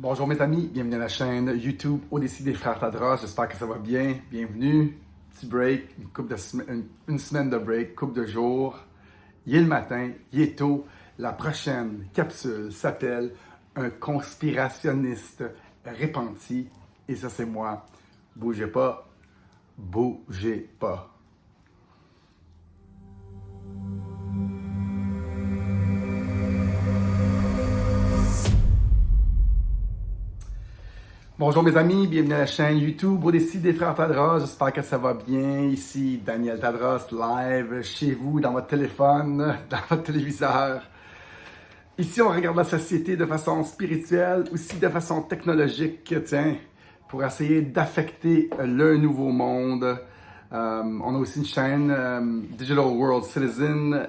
Bonjour mes amis, bienvenue à la chaîne YouTube Odyssey des Frères Tadros. J'espère que ça va bien. Bienvenue. Petit break, une semaine de break, couple de jours. Il est le matin, il est tôt. La prochaine capsule s'appelle Un conspirationniste repenti. Et ça, c'est moi. Bougez pas, bougez pas. Bonjour mes amis, bienvenue à la chaîne YouTube Odyssey des Frères Tadros. J'espère que ça va bien. Ici Daniel Tadros, live chez vous, dans votre téléphone, dans votre téléviseur. Ici, on regarde la société de façon spirituelle, aussi de façon technologique, tiens, pour essayer d'affecter le nouveau monde. On a aussi une chaîne Digital World Citizen,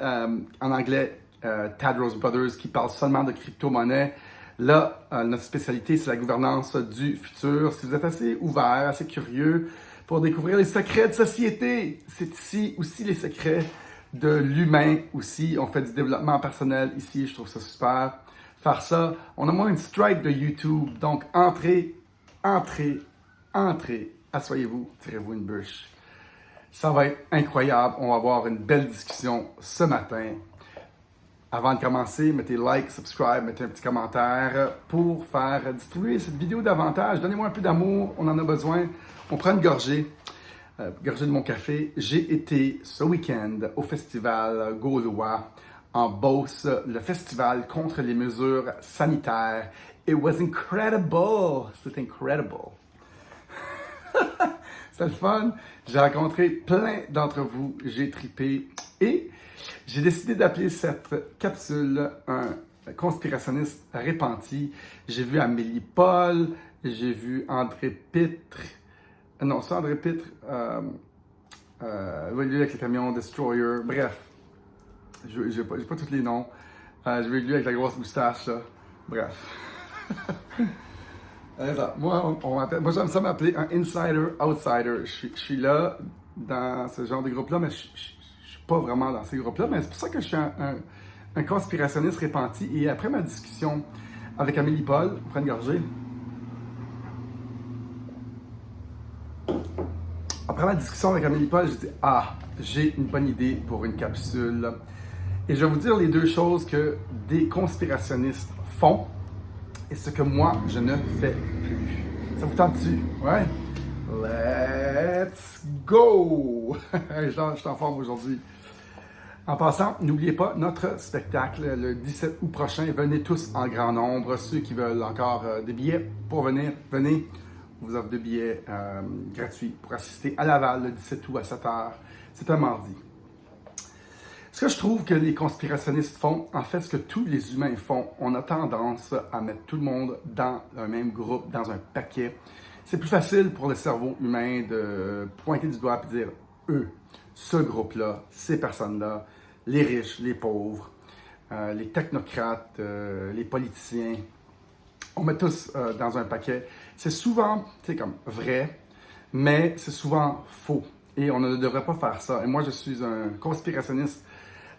en anglais Tadros Brothers, qui parle seulement de crypto-monnaie. Là, notre spécialité, c'est la gouvernance du futur. Si vous êtes assez ouvert, assez curieux pour découvrir les secrets de société, c'est ici aussi les secrets de l'humain aussi. On fait du développement personnel ici, je trouve ça super. Faire ça, on a moins une strike de YouTube. Donc, entrez, asseyez-vous, tirez-vous une bûche. Ça va être incroyable. On va avoir une belle discussion ce matin. Avant de commencer, mettez like, subscribe, mettez un petit commentaire pour faire distribuer cette vidéo davantage. Donnez-moi un peu d'amour, on en a besoin. On prend une gorgée de mon café. J'ai été ce week-end au festival gaulois en Beauce, le festival contre les mesures sanitaires. It was incredible! C'est incredible! C'est le fun. J'ai rencontré plein d'entre vous. J'ai tripé et j'ai décidé d'appeler cette capsule un conspirationniste repenti. J'ai vu Amélie Paul, j'ai vu André Pitre. Non, c'est André Pitre. Lui avec le camion Destroyer. Bref, j'ai pas tous les noms. J'ai vu lui avec la grosse moustache, là. Bref. Moi, moi j'aime ça m'appeler un insider-outsider. Je suis là dans ce genre de groupe-là, mais je suis pas vraiment dans ces groupes-là. Mais c'est pour ça que je suis un conspirationniste repenti. Et après ma discussion avec Amélie Paul, on prend une gorgée. Après ma discussion avec Amélie Paul, j'ai dit j'ai une bonne idée pour une capsule. Et je vais vous dire les deux choses que des conspirationnistes font et ce que moi, je ne fais plus. Ça vous tente-tu? Ouais? Let's go! Je suis en forme aujourd'hui. En passant, n'oubliez pas notre spectacle le 17 août prochain. Venez tous en grand nombre. Ceux qui veulent encore des billets pour venir, venez. On vous offre des billets gratuits pour assister à Laval le 17 août à 7h. C'est un mardi. Ce que je trouve que les conspirationnistes font, en fait, ce que tous les humains font, on a tendance à mettre tout le monde dans un même groupe, dans un paquet. C'est plus facile pour le cerveau humain de pointer du doigt et dire eux, ce groupe-là, ces personnes-là, les riches, les pauvres, les technocrates, les politiciens. On met tous dans un paquet. C'est souvent, comme vrai, mais c'est souvent faux. Et on ne devrait pas faire ça. Et moi, je suis un conspirationniste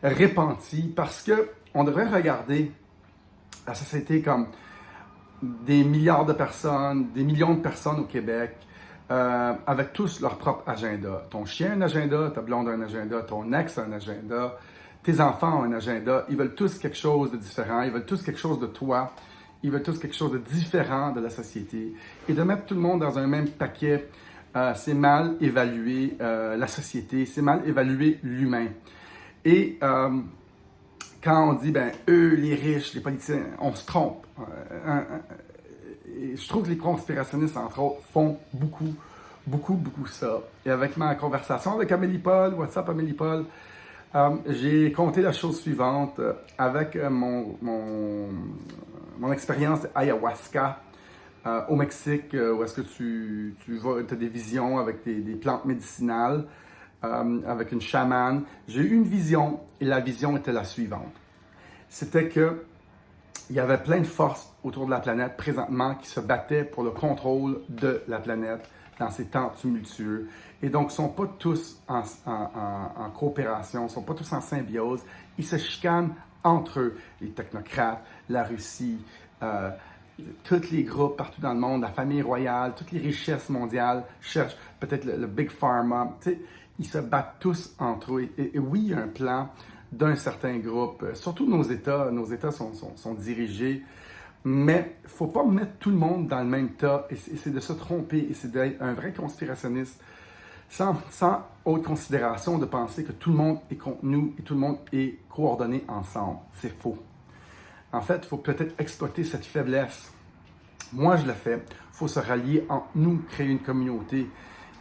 repenti parce que on devrait regarder la société comme des milliards de personnes, des millions de personnes au Québec, avec tous leur propre agenda. Ton chien a un agenda, ta blonde a un agenda, ton ex a un agenda, tes enfants ont un agenda. Ils veulent tous quelque chose de différent, ils veulent tous quelque chose de toi, ils veulent tous quelque chose de différent de la société. Et de mettre tout le monde dans un même paquet, c'est mal évaluer la société, c'est mal évaluer l'humain. Et quand on dit, eux, les riches, les politiciens, on se trompe. Et je trouve que les conspirationnistes, entre autres, font beaucoup ça. Et avec ma conversation avec Amélie Paul, WhatsApp Amélie Paul, j'ai compté la chose suivante. Avec mon expérience ayahuasca au Mexique, où est-ce que tu as des visions avec des plantes médicinales, avec une chamane, j'ai eu une vision et la vision était la suivante. C'était que il y avait plein de forces autour de la planète présentement qui se battaient pour le contrôle de la planète dans ces temps tumultueux. Et donc, ils ne sont pas tous en coopération, ils ne sont pas tous en symbiose. Ils se chicanent entre eux, les technocrates, la Russie, tous les groupes partout dans le monde, la famille royale, toutes les richesses mondiales cherchent peut-être le Big Pharma. Tu sais, ils se battent tous entre eux. Et oui, il y a un plan d'un certain groupe. Surtout nos États. Nos États sont dirigés. Mais il ne faut pas mettre tout le monde dans le même tas. Et c'est de se tromper. Et c'est d'être un vrai conspirationniste sans haute considération de penser que tout le monde est contre nous et tout le monde est coordonné ensemble. C'est faux. En fait, il faut peut-être exploiter cette faiblesse. Moi, je le fais. Il faut se rallier entre nous, créer une communauté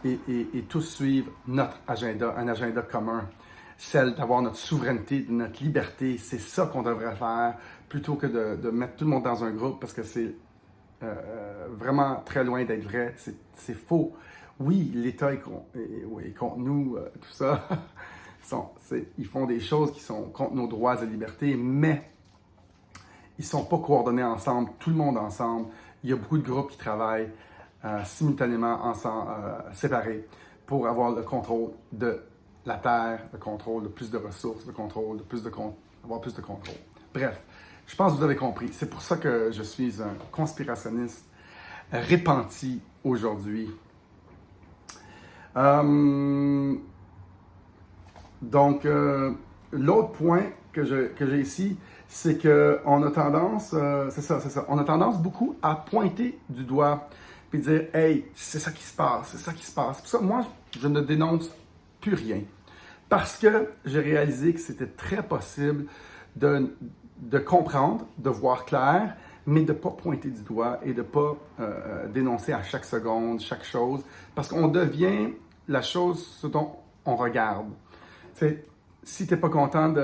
et tous suivre notre agenda, un agenda commun. Celle d'avoir notre souveraineté, notre liberté. C'est ça qu'on devrait faire plutôt que de mettre tout le monde dans un groupe parce que c'est vraiment très loin d'être vrai. C'est faux. Oui, l'État est contre nous, tout ça. Ils font des choses qui sont contre nos droits et libertés, mais ils ne sont pas coordonnés ensemble, tout le monde ensemble. Il y a beaucoup de groupes qui travaillent simultanément, ensemble, séparés, pour avoir le contrôle de la Terre, le contrôle de plus de ressources, le contrôle de avoir plus de contrôle. Bref, je pense que vous avez compris. C'est pour ça que je suis un conspirationniste repenti aujourd'hui. Donc, l'autre point que j'ai ici, c'est qu'on a tendance, on a tendance beaucoup à pointer du doigt puis dire « Hey, c'est ça qui se passe, c'est ça qui se passe. » Pour ça, moi, je ne dénonce plus rien. Parce que j'ai réalisé que c'était très possible de comprendre, de voir clair, mais de ne pas pointer du doigt et de ne pas dénoncer à chaque seconde, chaque chose, parce qu'on devient la chose ce dont on regarde. T'sais, si tu n'es pas content du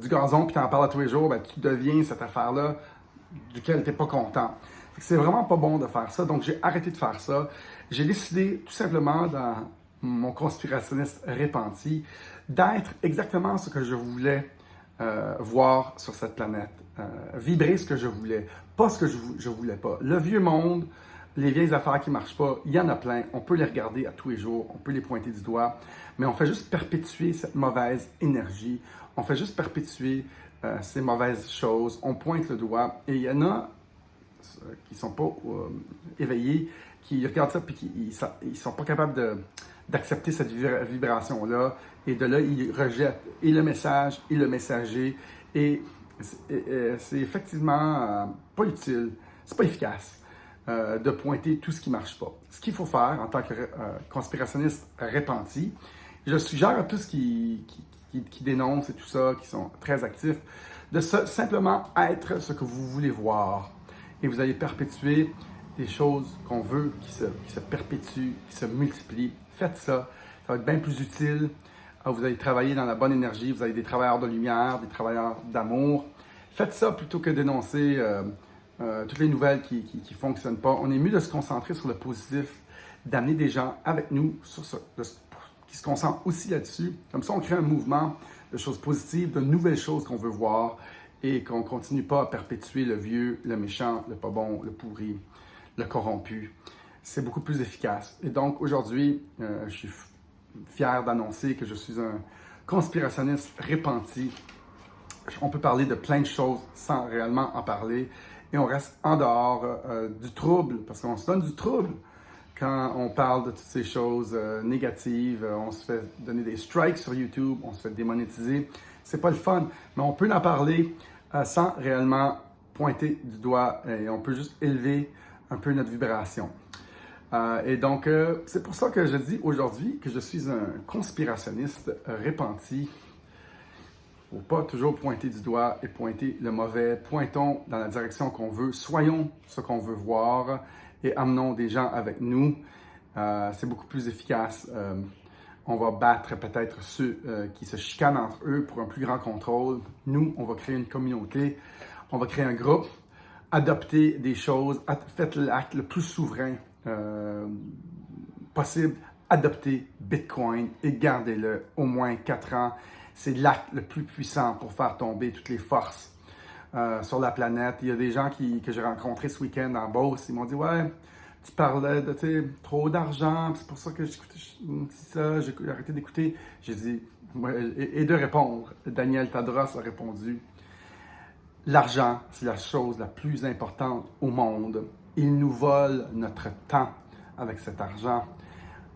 gazon puis tu en parles à tous les jours, ben, tu deviens cette affaire-là duquel tu n'es pas content. C'est vraiment pas bon de faire ça, donc j'ai arrêté de faire ça. J'ai décidé tout simplement dans mon conspirationniste repenti d'être exactement ce que je voulais voir sur cette planète, vibrer ce que je voulais, pas ce que je voulais pas. Le vieux monde, les vieilles affaires qui ne marchent pas, il y en a plein, on peut les regarder à tous les jours, on peut les pointer du doigt, mais on fait juste perpétuer cette mauvaise énergie, on fait juste perpétuer ces mauvaises choses, on pointe le doigt, et il y en a qui ne sont pas éveillés, qui regardent ça et qui ils sont pas capables d'accepter cette vibration-là, et de là, ils rejettent et le message et le messager, et c'est effectivement pas utile, c'est pas efficace de pointer tout ce qui ne marche pas. Ce qu'il faut faire en tant que conspirationniste repenti, je suggère à tous qui dénoncent et tout ça, qui sont très actifs, de simplement être ce que vous voulez voir. Et vous allez perpétuer des choses qu'on veut qui se perpétuent, qui se multiplient. Faites ça, ça va être bien plus utile. Vous allez travailler dans la bonne énergie, vous avez des travailleurs de lumière, des travailleurs d'amour. Faites ça plutôt que dénoncer toutes les nouvelles qui ne fonctionnent pas. On est mieux de se concentrer sur le positif, d'amener des gens avec nous qui se concentrent aussi là-dessus. Comme ça, on crée un mouvement de choses positives, de nouvelles choses qu'on veut voir et qu'on ne continue pas à perpétuer le vieux, le méchant, le pas bon, le pourri, le corrompu. C'est beaucoup plus efficace. Et donc, aujourd'hui, je suis fier d'annoncer que je suis un conspirationniste repenti. On peut parler de plein de choses sans réellement en parler. Et on reste en dehors du trouble, parce qu'on se donne du trouble quand on parle de toutes ces choses négatives. On se fait donner des strikes sur YouTube, on se fait démonétiser. C'est pas le fun, mais on peut en parler sans réellement pointer du doigt et on peut juste élever un peu notre vibration. Et donc, c'est pour ça que je dis aujourd'hui que je suis un conspirationniste repenti. Il ne faut pas toujours pointer du doigt et pointer le mauvais. Pointons dans la direction qu'on veut. Soyons ce qu'on veut voir et amenons des gens avec nous. C'est beaucoup plus efficace. On va battre peut-être ceux qui se chicanent entre eux pour un plus grand contrôle. Nous, on va créer une communauté. On va créer un groupe. Adopter des choses. Faites l'acte le plus souverain possible. Adoptez Bitcoin et gardez-le au moins 4 ans. C'est l'acte le plus puissant pour faire tomber toutes les forces sur la planète. Il y a des gens que j'ai rencontrés ce week-end en Beauce. Ils m'ont dit « Ouais, tu parlais de trop d'argent, c'est pour ça que j'écoutais ça, j'ai arrêté d'écouter. » J'ai dit, ouais, et de répondre. Daniel Tadros a répondu L'argent, c'est la chose la plus importante au monde. Ils nous volent notre temps avec cet argent.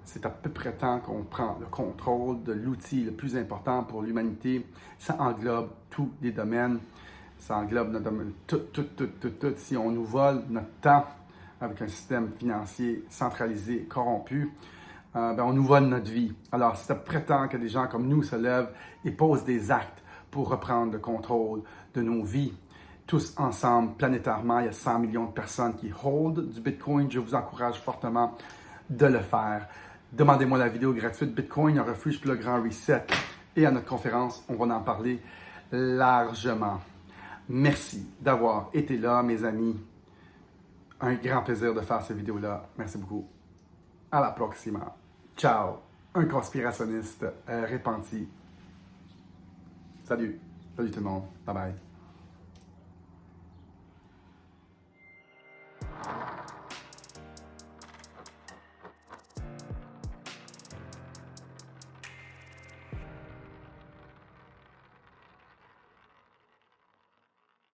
C'est à peu près temps qu'on prend le contrôle de l'outil le plus important pour l'humanité. Ça englobe tous les domaines. Ça englobe notre domaine, tout. Si on nous vole notre temps avec un système financier centralisé, corrompu, on nous vole notre vie. Alors, c'est à peu près temps que des gens comme nous se lèvent et posent des actes pour reprendre le contrôle de nos vies. Tous ensemble, planétairement, il y a 100 millions de personnes qui hold du Bitcoin. Je vous encourage fortement de le faire. Demandez-moi la vidéo gratuite Bitcoin, un refuge pour le grand reset. Et à notre conférence, on va en parler largement. Merci d'avoir été là, mes amis. Un grand plaisir de faire cette vidéo-là. Merci beaucoup. À la prochaine. Ciao. Un conspirationniste repenti. Salut. Salut tout le monde. Bye bye.